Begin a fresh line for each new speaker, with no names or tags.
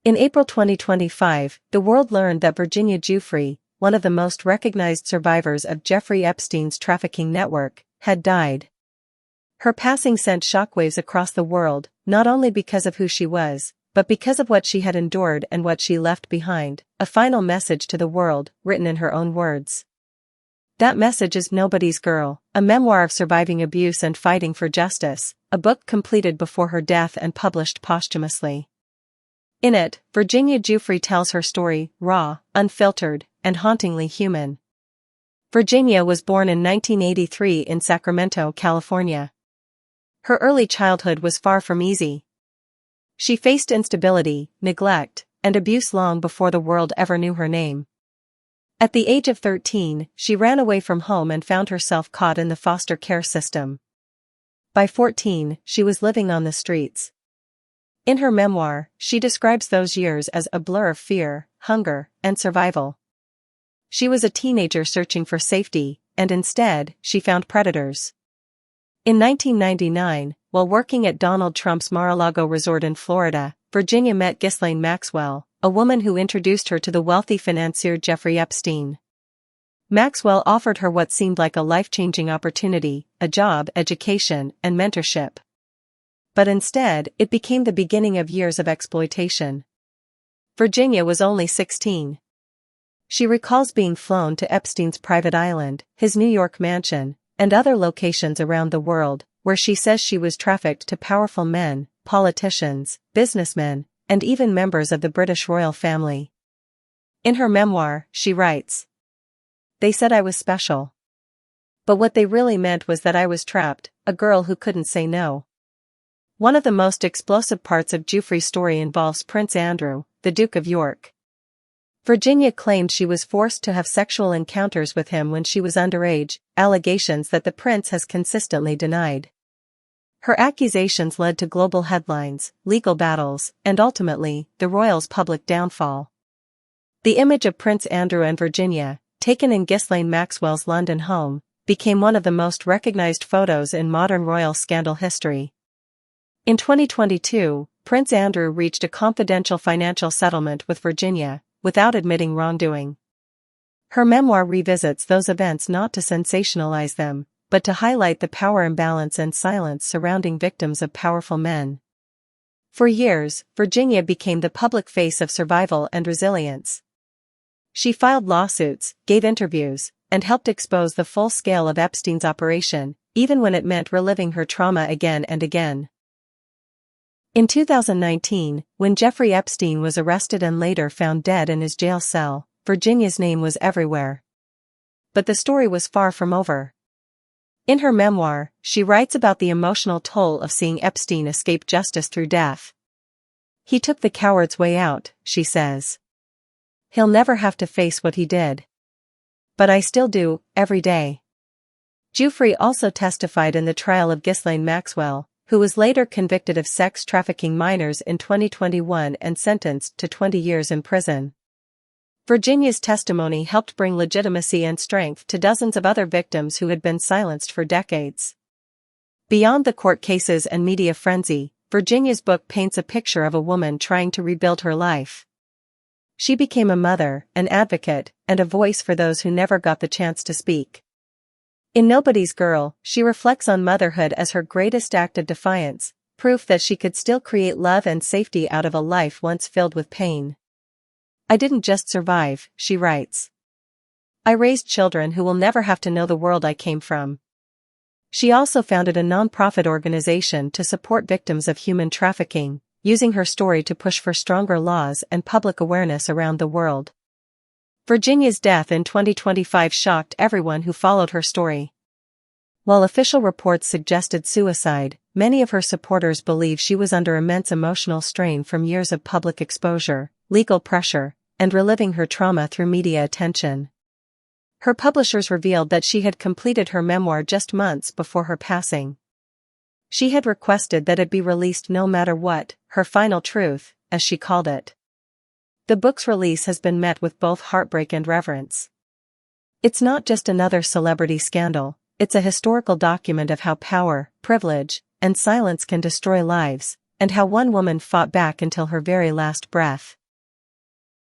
In April 2025, the world learned that Virginia Giuffre, one of the most recognized survivors of Jeffrey Epstein's trafficking network, had died. Her passing sent shockwaves across the world, not only because of who she was, but because of what she had endured and what she left behind, a final message to the world, written in her own words. That message is Nobody's Girl, a memoir of surviving abuse and fighting for justice, a book completed before her death and published posthumously. In it, Virginia Giuffre tells her story, raw, unfiltered, and hauntingly human. Virginia was born in 1983 in Sacramento, California. Her early childhood was far from easy. She faced instability, neglect, and abuse long before the world ever knew her name. At the age of 13, she ran away from home and found herself caught in the foster care system. By 14, she was living on the streets. In her memoir, she describes those years as a blur of fear, hunger, and survival. She was a teenager searching for safety, and instead, she found predators. In 1999, while working at Donald Trump's Mar-a-Lago resort in Florida, Virginia met Ghislaine Maxwell, a woman who introduced her to the wealthy financier Jeffrey Epstein. Maxwell offered her what seemed like a life-changing opportunity, a job, education, and mentorship. But instead, it became the beginning of years of exploitation. Virginia was only 16. She recalls being flown to Epstein's private island, his New York mansion, and other locations around the world, where she says she was trafficked to powerful men, politicians, businessmen, and even members of the British royal family. In her memoir, she writes, "They said I was special. But what they really meant was that I was trapped, a girl who couldn't say no." One of the most explosive parts of Giuffre's story involves Prince Andrew, the Duke of York. Virginia claimed she was forced to have sexual encounters with him when she was underage, allegations that the prince has consistently denied. Her accusations led to global headlines, legal battles, and ultimately, the royals' public downfall. The image of Prince Andrew and Virginia, taken in Ghislaine Maxwell's London home, became one of the most recognized photos in modern royal scandal history. In 2022, Prince Andrew reached a confidential financial settlement with Virginia, without admitting wrongdoing. Her memoir revisits those events not to sensationalize them, but to highlight the power imbalance and silence surrounding victims of powerful men. For years, Virginia became the public face of survival and resilience. She filed lawsuits, gave interviews, and helped expose the full scale of Epstein's operation, even when it meant reliving her trauma again and again. In 2019, when Jeffrey Epstein was arrested and later found dead in his jail cell, Virginia's name was everywhere. But the story was far from over. In her memoir, she writes about the emotional toll of seeing Epstein escape justice through death. "He took the coward's way out," she says. "He'll never have to face what he did. But I still do, every day." Giuffre also testified in the trial of Ghislaine Maxwell, who was later convicted of sex trafficking minors in 2021 and sentenced to 20 years in prison. Virginia's testimony helped bring legitimacy and strength to dozens of other victims who had been silenced for decades. Beyond the court cases and media frenzy, Virginia's book paints a picture of a woman trying to rebuild her life. She became a mother, an advocate, and a voice for those who never got the chance to speak. In Nobody's Girl, she reflects on motherhood as her greatest act of defiance, proof that she could still create love and safety out of a life once filled with pain. "I didn't just survive," she writes. "I raised children who will never have to know the world I came from." She also founded a non-profit organization to support victims of human trafficking, using her story to push for stronger laws and public awareness around the world. Virginia's death in 2025 shocked everyone who followed her story. While official reports suggested suicide, many of her supporters believe she was under immense emotional strain from years of public exposure, legal pressure, and reliving her trauma through media attention. Her publishers revealed that she had completed her memoir just months before her passing. She had requested that it be released no matter what, her final truth, as she called it. The book's release has been met with both heartbreak and reverence. It's not just another celebrity scandal, it's a historical document of how power, privilege, and silence can destroy lives, and how one woman fought back until her very last breath.